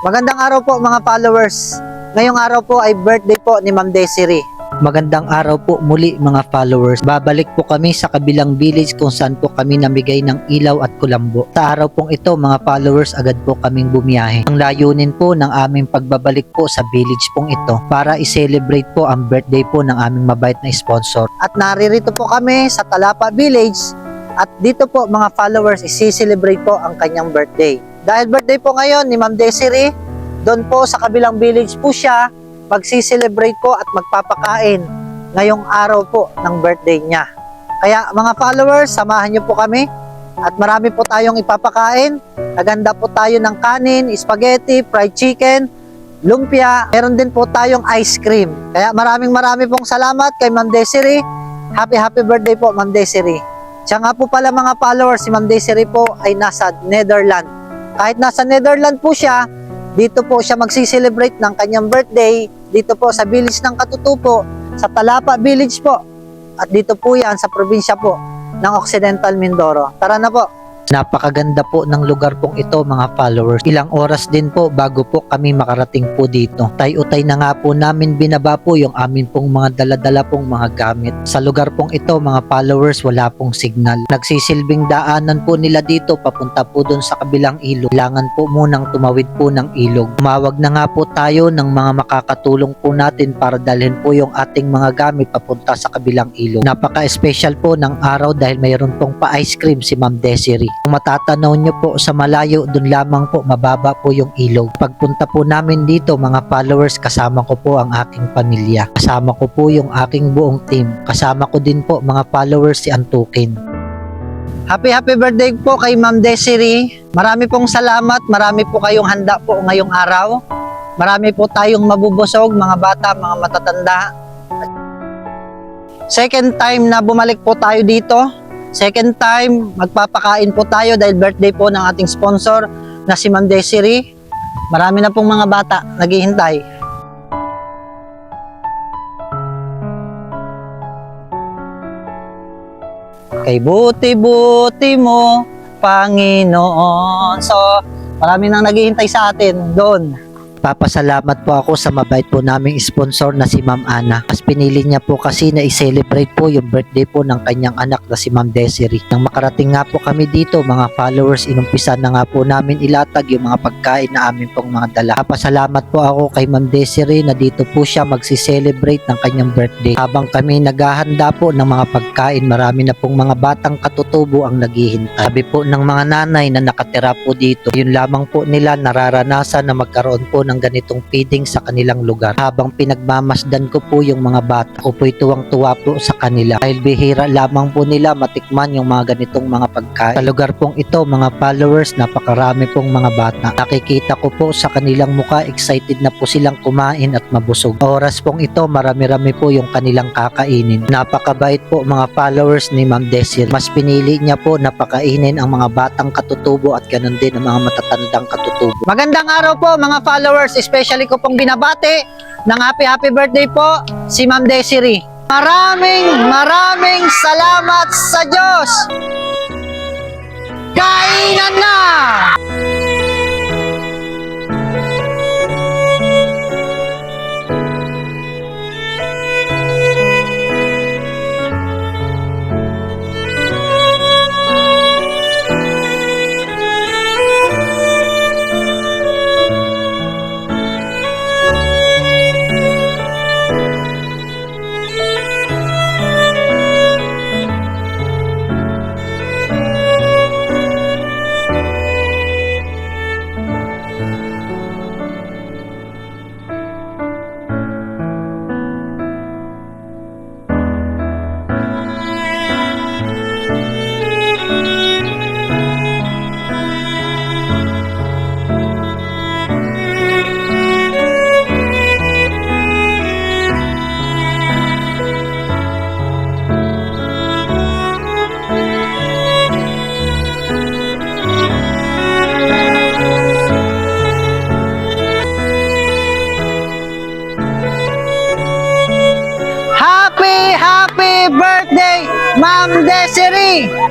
Magandang araw po mga followers. Ngayong araw po ay birthday po ni Ma'am Desiree. Magandang araw po muli mga followers. Babalik po kami sa kabilang village kung saan po kami namigay ng ilaw at kulambo. Sa araw pong ito mga followers, agad po kaming bumiyahe. Ang layunin po ng aming pagbabalik po sa village pong ito para i-celebrate po ang birthday po ng aming mabait na sponsor. At naririto po kami sa Talapa Village at dito po mga followers isi-celebrate po ang kanyang birthday. Dahil birthday po ngayon ni Ma'am Desiree, doon po sa kabilang village po siya magsiselebrate po at magpapakain ngayong araw po ng birthday niya. Kaya mga followers, samahan niyo po kami at marami po tayong ipapakain. Naganda po tayo ng kanin, spaghetti, fried chicken, lumpia. Meron din po tayong ice cream. Kaya maraming pong salamat kay Ma'am Desiree. Happy birthday po Ma'am Desiree. Siya nga po pala mga followers, si Ma'am Desiree po ay nasa Netherlands. Kahit nasa Netherlands po siya, dito po siya magsiselebrate ng kanyang birthday dito po sa village ng Katutubo, sa Talapa Village po. At dito po yan sa probinsya po ng Occidental Mindoro. Tara na po. Napakaganda po ng lugar pong ito mga followers. Ilang oras din po bago po kami makarating po dito. Tay-utay na nga po namin binaba po yung amin pong mga dala-dala pong mga gamit. Sa lugar pong ito mga followers wala pong signal. Nagsisilbing daanan po nila dito papunta po doon sa kabilang ilog. Kailangan po munang tumawid po ng ilog. Tumawag na nga po tayo ng mga makakatulong po natin para dalhin po yung ating mga gamit papunta sa kabilang ilog. Napaka-special po ng araw dahil mayroon pong pa-ice cream si Ma'am Desiree. Kung matatanaw nyo po sa malayo, dun lamang po mababa po yung ilog. Pagpunta po namin dito mga followers, kasama ko po ang aking pamilya. Kasama ko po yung aking buong team. Kasama ko din po mga followers si Antukin. Happy birthday po kay Ma'am Desiree. Marami pong salamat, marami po kayong handa po ngayong araw. Marami po tayong mabubusog, mga bata, mga matatanda. Second time na bumalik po tayo dito. Second time, magpapakain po tayo dahil birthday po ng ating sponsor na si Ma'am Desiree. Marami na pong mga bata naghihintay. Kay buti-buti mo, Panginoon. So, marami nang naghihintay sa atin doon. Papasalamat po ako sa mabait po naming sponsor na si Ma'am Ana. Mas pinili niya po kasi na i-celebrate po yung birthday po ng kanyang anak na si Ma'am Desiree. Nang makarating nga po kami dito mga followers, inumpisa na nga po namin ilatag yung mga pagkain na amin pong mga dala. Papasalamat po ako kay Ma'am Desiree na dito po siya magsi-celebrate ng kanyang birthday. Habang kami naghahanda po ng mga pagkain, marami na pong mga batang katutubo ang naghihintay. Sabi po ng mga nanay na nakatira po dito, yun lamang po nila nararanasan na magkaroon po ng ganitong feeding sa kanilang lugar. Habang pinagmamasdan ko po yung mga bata, ako po'y tuwang-tuwa po sa kanila dahil bihira lamang po nila matikman yung mga ganitong mga pagkain. Sa lugar pong ito mga followers, napakarami pong mga bata. Nakikita ko po sa kanilang muka, excited na po silang kumain at mabusog. Oras pong ito, marami-rami po yung kanilang kakainin. Napakabait po mga followers ni Ma'am Desiree. Mas pinili niya po napakainin ang mga batang katutubo at ganun din ang mga matatandang katutubo. Magandang araw po mga followers, especially ko pong binabati ng happy birthday po si Ma'am Desiree. Maraming salamat sa Diyos. Kainan na! Happy birthday, Ma'am Desiree!